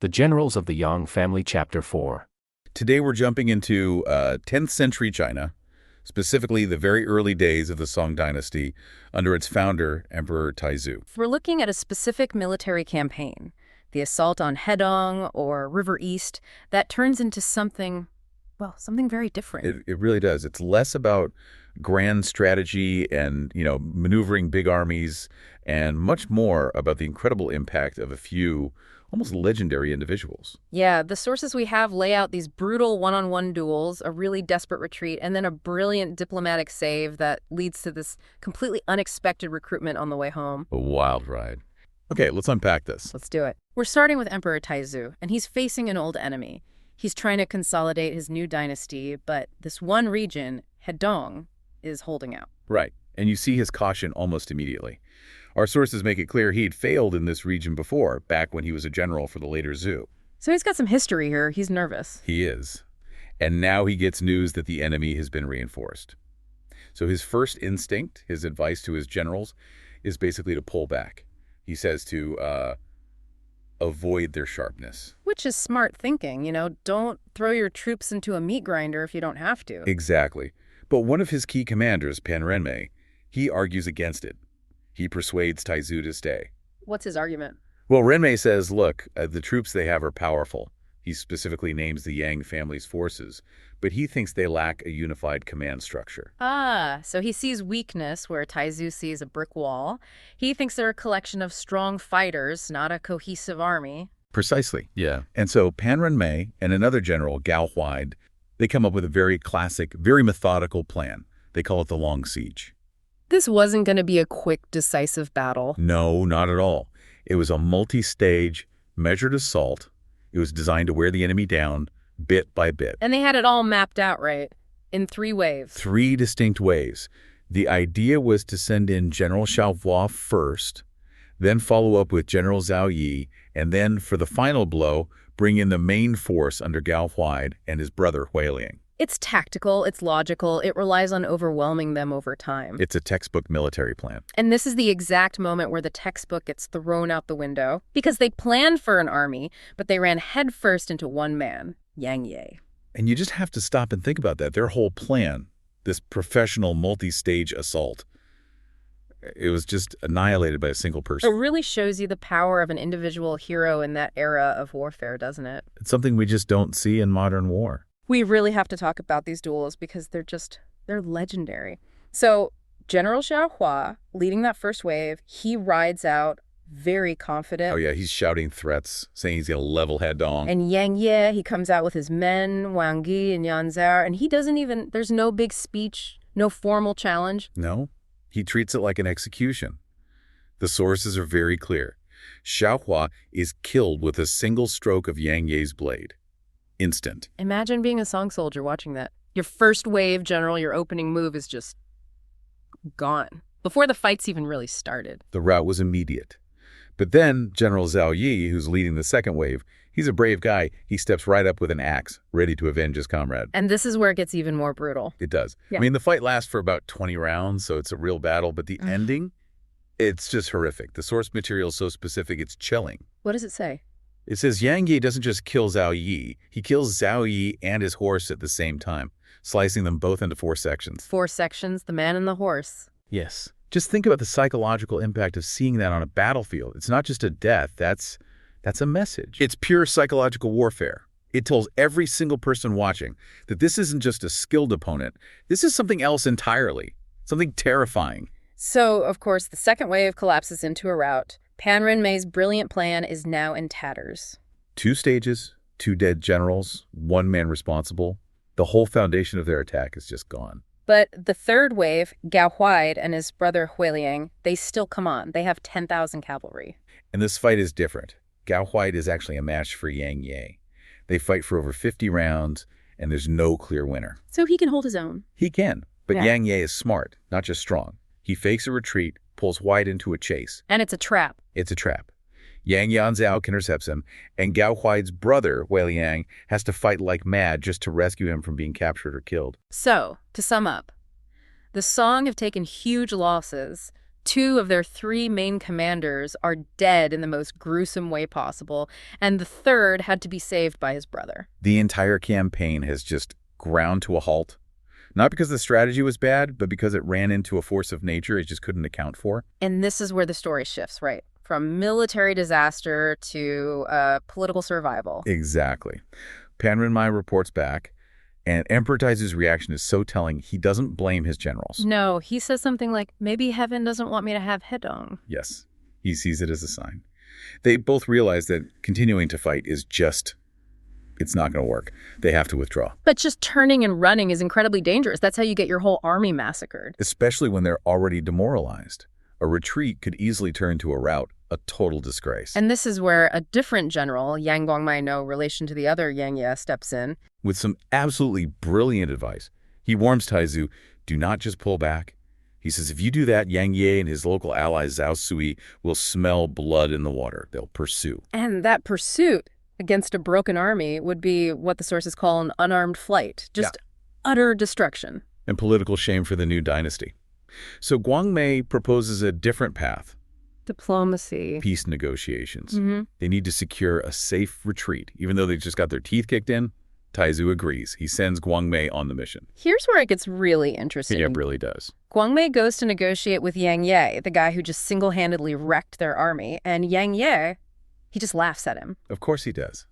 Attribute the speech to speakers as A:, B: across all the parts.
A: The Generals of the Yang Family, Chapter 4.
B: Today we're jumping into 10th century China, specifically the very early days of the Song dynasty under its founder, Emperor Taizu.
C: We're looking at a specific military campaign, the assault on Hedong or River East, that turns into something very different.
B: It really does. It's less about grand strategy and, maneuvering big armies, and much more about the incredible impact of a few almost legendary individuals.
C: Yeah, the sources we have lay out these brutal one-on-one duels, a really desperate retreat, and then a brilliant diplomatic save that leads to this completely unexpected recruitment on the way home.
B: A wild ride. Okay, let's unpack this.
C: Let's do it. We're starting with Emperor Taizu, and he's facing an old enemy. He's trying to consolidate his new dynasty, but this one region, Hedong, is holding out.
B: Right, and you see his caution almost immediately. Our sources make it clear he'd failed in this region before, back when he was a general for the later Zhou.
C: So he's got some history here. He's nervous.
B: He is. And now he gets news that the enemy has been reinforced. So his first instinct, his advice to his generals, is basically to pull back. He says to avoid their sharpness.
C: Which is smart thinking, don't throw your troops into a meat grinder if you don't have to.
B: Exactly. But one of his key commanders, Pan Renmei, he argues against it. He persuades Taizu to stay.
C: What's his argument?
B: Well, Renmei says, look, the troops they have are powerful. He specifically names the Yang family's forces, but he thinks they lack a unified command structure.
C: So he sees weakness where Taizu sees a brick wall. He thinks they're a collection of strong fighters, not a cohesive army.
B: Precisely. Yeah. And so Pan Renmei and another general, Gao Huaid, they come up with a very classic, very methodical plan. They call it the Long Siege.
C: This wasn't going to be a quick, decisive battle.
B: No, not at all. It was a multi-stage, measured assault. It was designed to wear the enemy down, bit by bit.
C: And they had it all mapped out, right? In 3 waves.
B: 3 distinct waves. The idea was to send in General Xiaohua first, then follow up with General Zhao Yi, and then, for the final blow, bring in the main force under Gao Huaid and his brother Huiliang.
C: It's tactical, it's logical, it relies on overwhelming them over time.
B: It's a textbook military plan.
C: And this is the exact moment where the textbook gets thrown out the window, because they planned for an army, but they ran headfirst into one man, Yang Ye.
B: And you just have to stop and think about that. Their whole plan, this professional multi-stage assault, it was just annihilated by a single person.
C: It really shows you the power of an individual hero in that era of warfare, doesn't it?
B: It's something we just don't see in modern war.
C: We really have to talk about these duels because they're legendary. So General Xiaohua, leading that first wave, he rides out very confident.
B: Oh yeah, he's shouting threats, saying he's going to level Hedong.
C: And Yang Ye, he comes out with his men, Wang Yi and Yan Zhao, and he doesn't even, there's no big speech, no formal challenge.
B: No, he treats it like an execution. The sources are very clear. Xiaohua is killed with a single stroke of Yang Ye's blade. Instant.
C: Imagine being a Song soldier watching that. Your first wave, general, your opening move is just gone before the fight's even really started.
B: The rout was immediate. But then General Zhao Yi, who's leading the second wave, he's a brave guy. He steps right up with an axe, ready to avenge his comrade.
C: And this is where it gets even more brutal.
B: It does.
C: Yeah.
B: I mean, the fight lasts for about 20 rounds, so it's a real battle. But the ending, it's just horrific. The source material is so specific, it's chilling.
C: What does it say?
B: It says Yang Yi doesn't just kill Zhao Yi. He kills Zhao Yi and his horse at the same time, slicing them both into 4 sections.
C: 4 sections, the man and the horse.
B: Yes. Just think about the psychological impact of seeing that on a battlefield. It's not just a death. That's a message. It's pure psychological warfare. It tells every single person watching that this isn't just a skilled opponent. This is something else entirely, something terrifying.
C: So, of course, the second wave collapses into a rout. Pan Renmei's brilliant plan is now in tatters.
B: 2 stages, 2 dead generals, 1 man responsible. The whole foundation of their attack is just gone.
C: But the third wave, Gao Huaid and his brother Huiliang, they still come on. They have 10,000 cavalry.
B: And this fight is different. Gao Huaid is actually a match for Yang Ye. They fight for over 50 rounds, and there's no clear winner.
C: So he can hold his own.
B: He can, but
C: Yeah.
B: Yang Ye is smart, not just strong. He fakes a retreat, pulls Huaid into a chase.
C: And it's a trap.
B: It's a trap. Yang Yanzhao intercepts him, and Gao Huaid's brother, Huiliang, has to fight like mad just to rescue him from being captured or killed.
C: So, to sum up, the Song have taken huge losses, 2 of their 3 main commanders are dead in the most gruesome way possible, and the third had to be saved by his brother.
B: The entire campaign has just ground to a halt. Not because the strategy was bad, but because it ran into a force of nature it just couldn't account for.
C: And this is where the story shifts, right? From military disaster to political survival.
B: Exactly. Pan Renmei reports back, and Emperor Taizu's reaction is so telling, he doesn't blame his generals.
C: No, he says something like, maybe heaven doesn't want me to have Hedong.
B: Yes, he sees it as a sign. They both realize that continuing to fight is just, it's not going to work. They have to withdraw.
C: But just turning and running is incredibly dangerous. That's how you get your whole army massacred.
B: Especially when they're already demoralized. A retreat could easily turn to a rout, a total disgrace.
C: And this is where a different general, Yang Guangmei, no relation to the other Yang Ye, steps in.
B: With some absolutely brilliant advice. He warns Taizu, do not just pull back. He says, if you do that, Yang Ye and his local ally Zhao Sui will smell blood in the water. They'll pursue.
C: And that pursuit against a broken army would be what the sources call an unarmed flight. Just utter destruction.
B: And political shame for the new dynasty. So Guangmei proposes a different path.
C: Diplomacy.
B: Peace negotiations. They need to secure a safe retreat. Even though they just got their teeth kicked in, Taizu agrees. He sends Guangmei on the mission.
C: Here's where it gets really interesting.
B: Yeah, it really does.
C: Guangmei goes to negotiate with Yang Ye, the guy who just single-handedly wrecked their army, and Yang Ye, he just laughs at him.
B: Of course he does.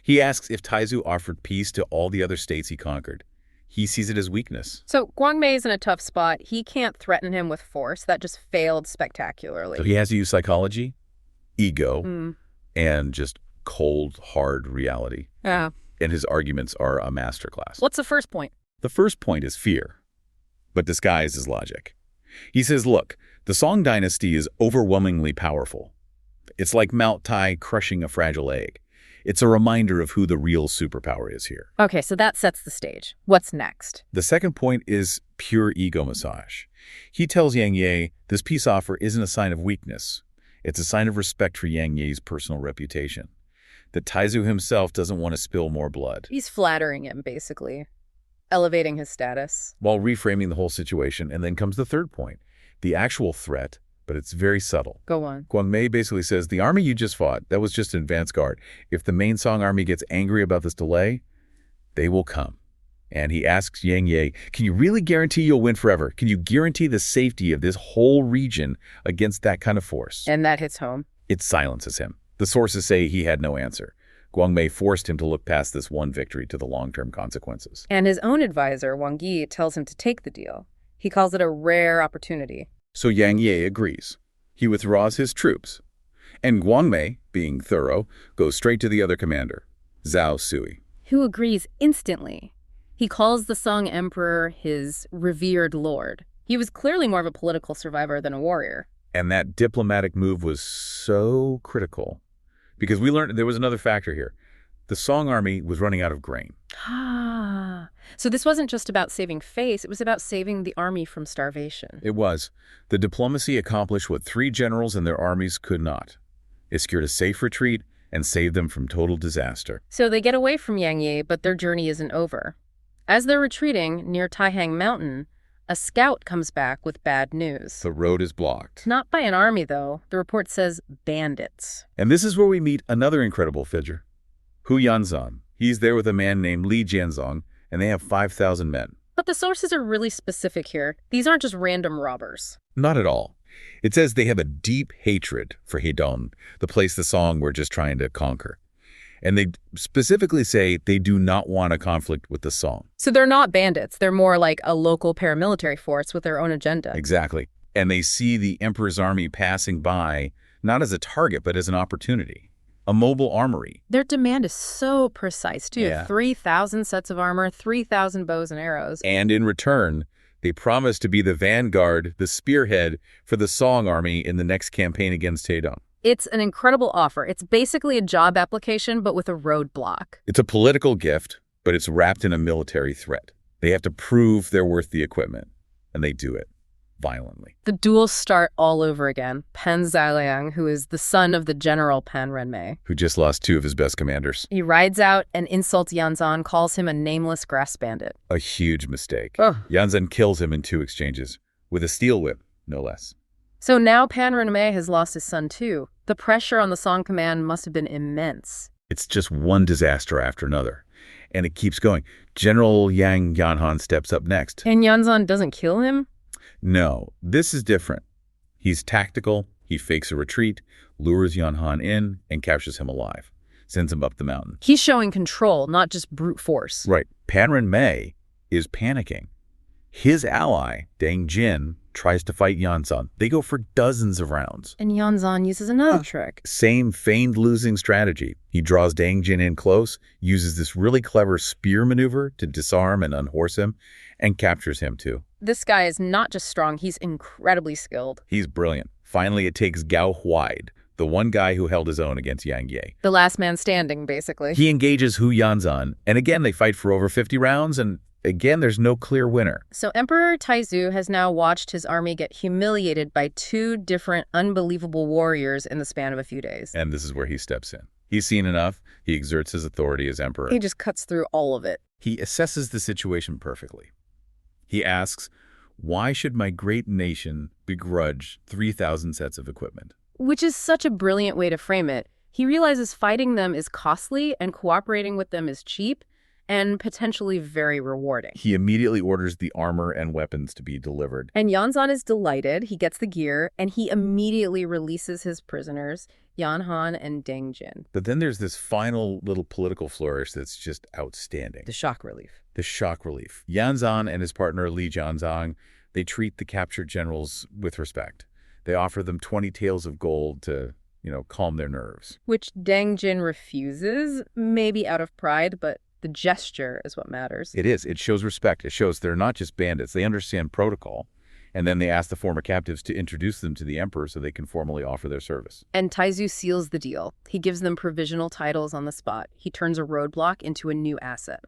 B: He asks if Taizu offered peace to all the other states he conquered. He sees it as weakness.
C: So Guangmei is in a tough spot. He can't threaten him with force. That just failed spectacularly.
B: So he has to use psychology, ego, and just cold, hard reality.
C: Yeah.
B: And his arguments are a masterclass.
C: What's the first point?
B: The first point is fear, but disguised as logic. He says, look, the Song dynasty is overwhelmingly powerful. It's like Mount Tai crushing a fragile egg. It's a reminder of who the real superpower is here.
C: Okay, so that sets the stage. What's next?
B: The second point is pure ego massage. He tells Yang Ye this peace offer isn't a sign of weakness. It's a sign of respect for Yang Ye's personal reputation. That Taizu himself doesn't want to spill more blood.
C: He's flattering him, basically. Elevating his status.
B: While reframing the whole situation, and then comes the third point. The actual threat, but it's very subtle.
C: Go on.
B: Guangmei basically says, the army you just fought, that was just an advance guard. If the main Song army gets angry about this delay, they will come. And he asks Yang Ye, can you really guarantee you'll win forever? Can you guarantee the safety of this whole region against that kind of force?
C: And that hits home.
B: It silences him. The sources say he had no answer. Guangmei forced him to look past this one victory to the long-term consequences.
C: And his own advisor, Wang Yi, tells him to take the deal. He calls it a rare opportunity.
B: So Yang Ye agrees. He withdraws his troops. And Guangmei, being thorough, goes straight to the other commander, Zhao Sui.
C: Who agrees instantly. He calls the Song emperor his revered lord. He was clearly more of a political survivor than a warrior.
B: And that diplomatic move was so critical. Because we learned there was another factor here. The Song army was running out of grain.
C: Ah, so this wasn't just about saving face, it was about saving the army from starvation.
B: It was. The diplomacy accomplished what 3 generals and their armies could not. It secured a safe retreat and saved them from total disaster.
C: So they get away from Yang Ye, but their journey isn't over. As they're retreating near Taihang Mountain, a scout comes back with bad news.
B: The road is blocked.
C: Not by an army, though. The report says bandits.
B: And this is where we meet another incredible figure, Hu Yanzan. He's there with a man named Li Jianzong, and they have 5,000 men.
C: But the sources are really specific here. These aren't just random robbers.
B: Not at all. It says they have a deep hatred for Hedong, the place the Song were just trying to conquer. And they specifically say they do not want a conflict with the Song.
C: So they're not bandits. They're more like a local paramilitary force with their own agenda.
B: Exactly. And they see the emperor's army passing by, not as a target, but as an opportunity. A mobile armory.
C: Their demand is so precise, too.
B: Yeah.
C: 3,000 sets of armor, 3,000 bows and arrows.
B: And in return, they promise to be the vanguard, the spearhead for the Song army in the next campaign against Hedong.
C: It's an incredible offer. It's basically a job application, but with a roadblock.
B: It's a political gift, but it's wrapped in a military threat. They have to prove they're worth the equipment, and they do it violently.
C: The duels start all over again. Pan Zhailiang, who is the son of the general Pan Renmei,
B: Who just lost 2 of his best commanders.
C: he rides out and insults Yanzan, calls him a nameless grass bandit.
B: A huge mistake.
C: Ugh.
B: Yanzan kills him in 2 exchanges, with a steel whip, no less.
C: So now Pan Rename has lost his son too. The pressure on the Song command must have been immense.
B: It's just one disaster after another. And it keeps going. General Yang Yanhan steps up next.
C: And Yanzan doesn't kill him?
B: No, this is different. He's tactical, he fakes a retreat, lures Yanhan in, and captures him alive. Sends him up the mountain.
C: He's showing control, not just brute force.
B: Right. Pan Renmei is panicking. His ally, Deng Jin, tries to fight Yanzan. They go for dozens of rounds.
C: And Yanzan uses another trick.
B: Same feigned losing strategy. He draws Deng Jin in close, uses this really clever spear maneuver to disarm and unhorse him, and captures him too.
C: This guy is not just strong, he's incredibly skilled.
B: He's brilliant. Finally, it takes Gao Huaid, the one guy who held his own against Yang Ye.
C: The last man standing, basically.
B: He engages Hu Yanzan, and again they fight for over 50 rounds, and again there's no clear winner.
C: So Emperor Taizu has now watched his army get humiliated by two different unbelievable warriors in the span of a few days.
B: And this is where he steps in. He's seen enough. He exerts his authority as emperor.
C: He just cuts through all of it.
B: He assesses the situation perfectly. He asks, why should my great nation begrudge 3,000 sets of equipment?
C: Which is such a brilliant way to frame it. He realizes fighting them is costly and cooperating with them is cheap and potentially very rewarding.
B: He immediately orders the armor and weapons to be delivered.
C: And Yanzan is delighted. He gets the gear, and he immediately releases his prisoners, Yanhan and Deng Jin.
B: But then there's this final little political flourish that's just outstanding.
C: The shock relief.
B: The shock relief. Yanzan and his partner Li Jianzhang, they treat the captured generals with respect. They offer them 20 taels of gold to, calm their nerves.
C: Which Deng Jin refuses, maybe out of pride, but the gesture is what matters.
B: It is. It shows respect. It shows they're not just bandits. They understand protocol. And then they ask the former captives to introduce them to the emperor so they can formally offer their service.
C: And Taizu seals the deal. He gives them provisional titles on the spot. He turns a roadblock into a new asset.